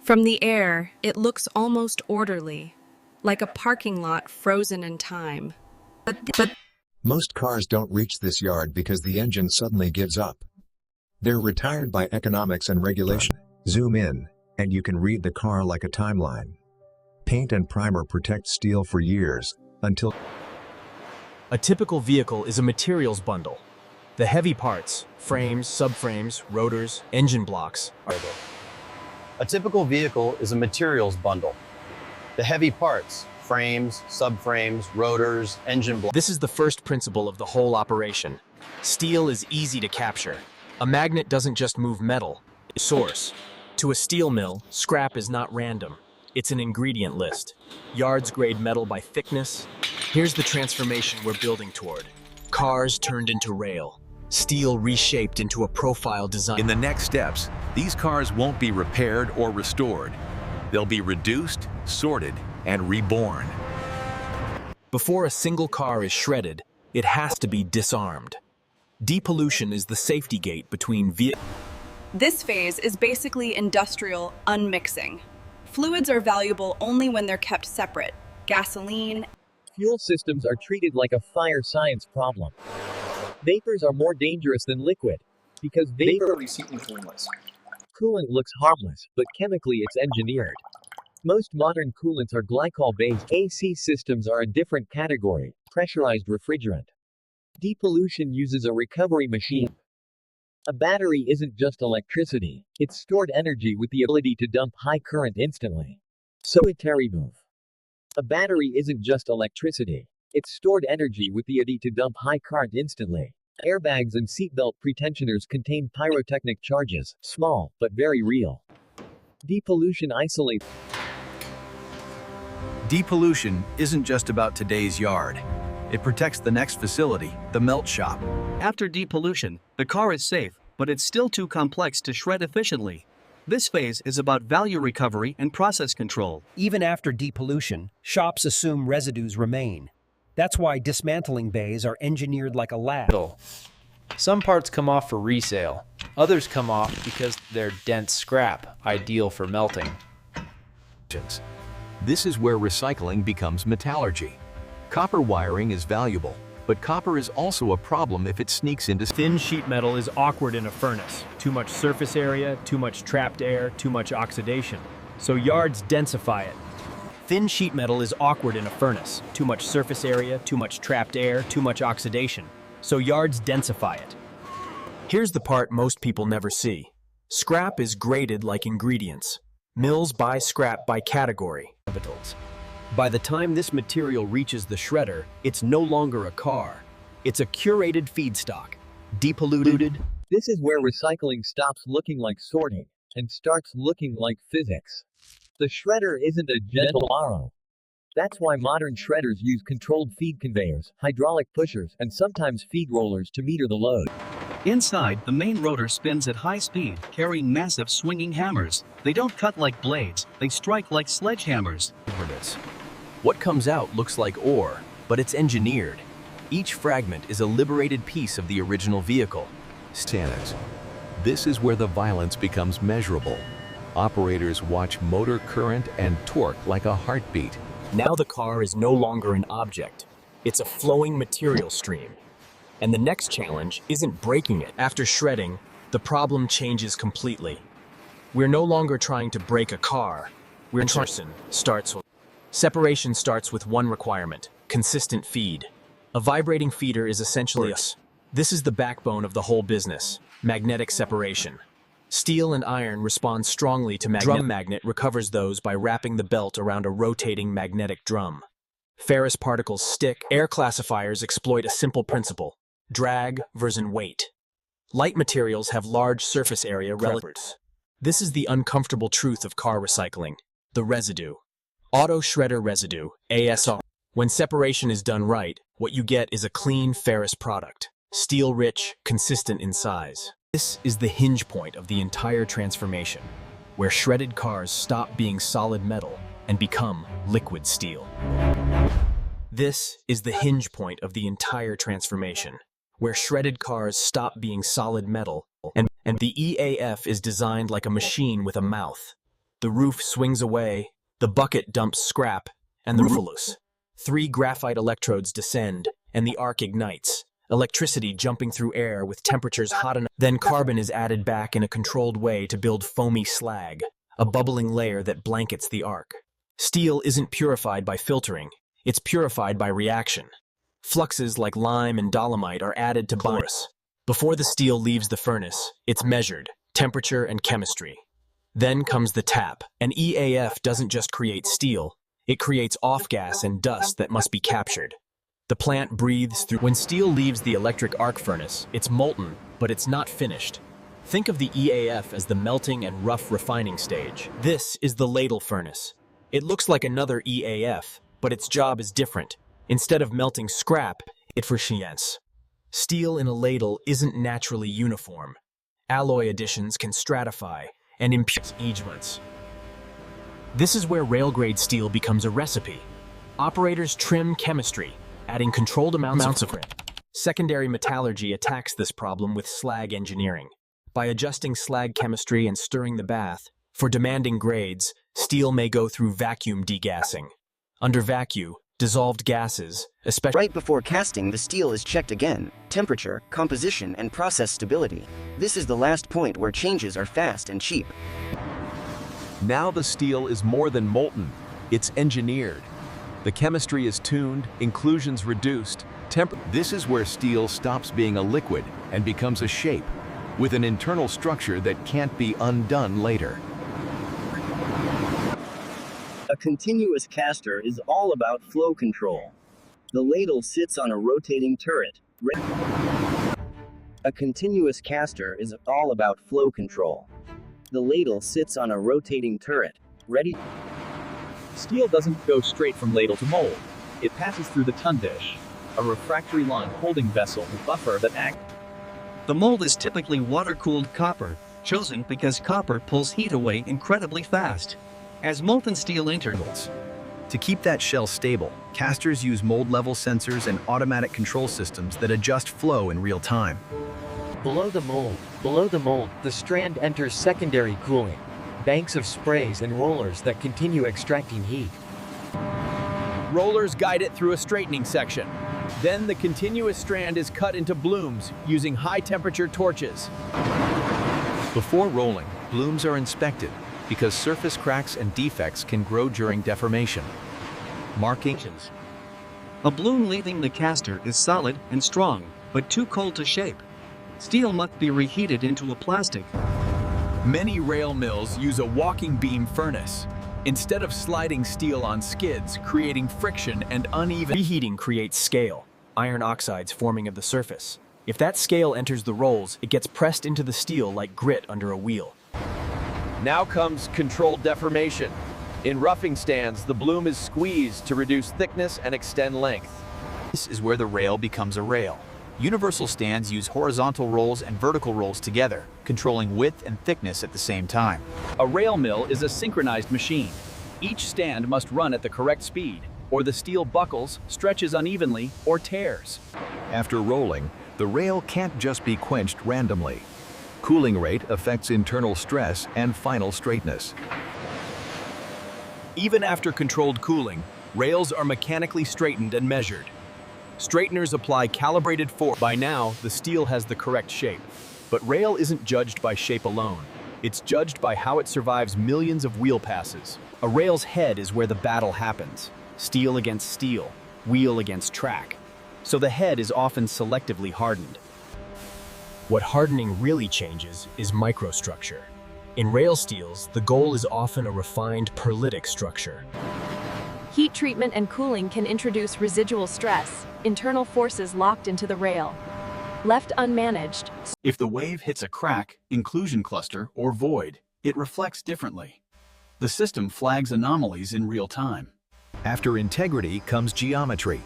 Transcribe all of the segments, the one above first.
From the air, it looks almost orderly, like a parking lot frozen in time. But Most cars don't reach this yard because the engine suddenly gives up. They're retired by economics and regulation. Zoom in, and you can read the car like a timeline. Paint and primer protect steel for years, until A typical vehicle is a materials bundle. The heavy parts, frames, subframes, rotors, engine blocks, are there. A typical vehicle is a materials bundle. The heavy parts, frames, subframes, rotors, engine blocks. This is the first principle of the whole operation. Steel is easy to capture. A magnet doesn't just move metal, it's source. To a steel mill, scrap is not random. It's an ingredient list. Yards grade metal by thickness. Here's the transformation we're building toward. Cars turned into rail. Steel reshaped into a profile design. In the next steps, these cars won't be repaired or restored. They'll be reduced, sorted, and reborn. Before a single car is shredded, it has to be disarmed. Depollution is the safety gate between vehicles. This phase is basically industrial unmixing. Fluids are valuable only when they're kept separate. Gasoline. Fuel systems are treated like a fire science problem. Vapors are more dangerous than liquid, because vapor coolant looks harmless, but chemically it's engineered. Most modern coolants are glycol-based. AC systems are a different category, pressurized refrigerant. Depollution uses a recovery machine. A battery isn't just electricity, it's stored energy with the ability to dump high current instantly. Solitary move. A battery isn't just electricity, it's stored energy with the ability to dump high current instantly. Airbags and seatbelt pretensioners contain pyrotechnic charges, small, but very real. Depollution isolates. Depollution isn't just about today's yard. It protects the next facility, the melt shop. After depollution, the car is safe, but it's still too complex to shred efficiently. This phase is about value recovery and process control. Even after depollution, shops assume residues remain. That's why dismantling bays are engineered like a lab. Some parts come off for resale. Others come off because they're dense scrap, ideal for melting. This is where recycling becomes metallurgy. Copper wiring is valuable, but copper is also a problem if it sneaks into Thin sheet metal is awkward in a furnace. Too much surface area, too much trapped air, too much oxidation. So yards densify it. Thin sheet metal is awkward in a furnace. Too much surface area, too much trapped air, too much oxidation. So yards densify it. Here's the part most people never see. Scrap is graded like ingredients. Mills buy scrap by category. By the time this material reaches the shredder, it's no longer a car. It's a curated feedstock. Depolluted. This is where recycling stops looking like sorting and starts looking like physics. The shredder isn't a gentle arrow. That's why modern shredders use controlled feed conveyors, hydraulic pushers, and sometimes feed rollers to meter the load. Inside, the main rotor spins at high speed, carrying massive swinging hammers. They don't cut like blades, they strike like sledgehammers. What comes out looks like ore, but it's engineered. Each fragment is a liberated piece of the original vehicle. This is where the violence becomes measurable. Operators watch motor current and torque like a heartbeat. Now the car is no longer an object. It's a flowing material stream. And the next challenge isn't breaking it. After shredding, the problem changes completely. We're no longer trying to break a car. Separation starts with one requirement: consistent feed. A vibrating feeder is essentially This is the backbone of the whole business: magnetic separation. Steel and iron respond strongly to drum magnet recovers those by wrapping the belt around a rotating magnetic drum. Ferrous particles stick. Air classifiers exploit a simple principle: drag versus weight. Light materials have large surface area relatives. This is the uncomfortable truth of car recycling: the residue. Auto shredder residue, ASR. When separation is done right, what you get is a clean, ferrous product. Steel-rich, consistent in size. This is the hinge point of the entire transformation, where shredded cars stop being solid metal and become liquid steel. This is the hinge point of the entire transformation, where shredded cars stop being solid metal and the EAF is designed like a machine with a mouth. The roof swings away, the bucket dumps scrap, and the roof loose. 3 graphite electrodes descend, and the arc ignites. Electricity jumping through air with temperatures hot enough. Then carbon is added back in a controlled way to build foamy slag, a bubbling layer that blankets the arc. Steel isn't purified by filtering, it's purified by reaction. Fluxes like lime and dolomite are added to bias. Before the steel leaves the furnace, it's measured, temperature and chemistry. Then comes the tap. An EAF doesn't just create steel, it creates off-gas and dust that must be captured. The plant breathes through. When steel leaves the electric arc furnace, it's molten, but it's not finished. Think of the EAF as the melting and rough refining stage. This is the ladle furnace. It looks like another EAF, but its job is different. Instead of melting scrap, it refines. Steel in a ladle isn't naturally uniform. Alloy additions can stratify and impure agements. This is where rail-grade steel becomes a recipe. Operators trim chemistry, adding controlled amounts of it. Secondary metallurgy attacks this problem with slag engineering. By adjusting slag chemistry and stirring the bath, for demanding grades, steel may go through vacuum degassing. Under vacuum, dissolved gases, especially right before casting, the steel is checked again: temperature, composition, and process stability. This is the last point where changes are fast and cheap. Now the steel is more than molten, it's engineered. The chemistry is tuned, inclusions reduced, This is where steel stops being a liquid and becomes a shape, with an internal structure that can't be undone later. A continuous caster is all about flow control. The ladle sits on a rotating turret. A continuous caster is all about flow control. The ladle sits on a rotating turret, ready. Steel doesn't go straight from ladle to mold. It passes through the tundish, a refractory line holding vessel and buffer that act. The mold is typically water-cooled copper, chosen because copper pulls heat away incredibly fast. As molten steel enters, to keep that shell stable, casters use mold-level sensors and automatic control systems that adjust flow in real time. Below the mold, the strand enters secondary cooling. Banks of sprays and rollers that continue extracting heat. Rollers guide it through a straightening section. Then the continuous strand is cut into blooms using high-temperature torches. Before rolling, blooms are inspected because surface cracks and defects can grow during deformation. Markings. A bloom leaving the caster is solid and strong, but too cold to shape. Steel must be reheated into a plastic. Many rail mills use a walking beam furnace. Instead of sliding steel on skids, creating friction and uneven reheating creates scale, iron oxides forming of the surface. If that scale enters the rolls, it gets pressed into the steel like grit under a wheel. Now comes controlled deformation. In roughing stands, the bloom is squeezed to reduce thickness and extend length. This is where the rail becomes a rail. Universal stands use horizontal rolls and vertical rolls together, controlling width and thickness at the same time. A rail mill is a synchronized machine. Each stand must run at the correct speed, or the steel buckles, stretches unevenly, or tears. After rolling, the rail can't just be quenched randomly. Cooling rate affects internal stress and final straightness. Even after controlled cooling, rails are mechanically straightened and measured. Straighteners apply calibrated force. By now, the steel has the correct shape. But rail isn't judged by shape alone. It's judged by how it survives millions of wheel passes. A rail's head is where the battle happens. Steel against steel, wheel against track. So the head is often selectively hardened. What hardening really changes is microstructure. In rail steels, the goal is often a refined perlitic structure. Heat treatment and cooling can introduce residual stress, internal forces locked into the rail. Left unmanaged. If the wave hits a crack, inclusion cluster, or void, it reflects differently. The system flags anomalies in real time. After integrity comes geometry.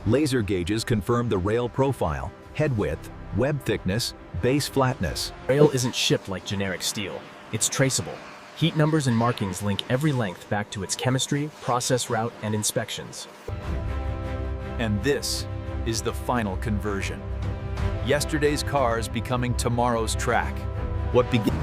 Laser gauges confirm the rail profile, head width, web thickness, base flatness. Rail isn't shipped like generic steel. It's traceable. Heat numbers and markings link every length back to its chemistry, process route, and inspections. And this is the final conversion. Yesterday's cars becoming tomorrow's track. What began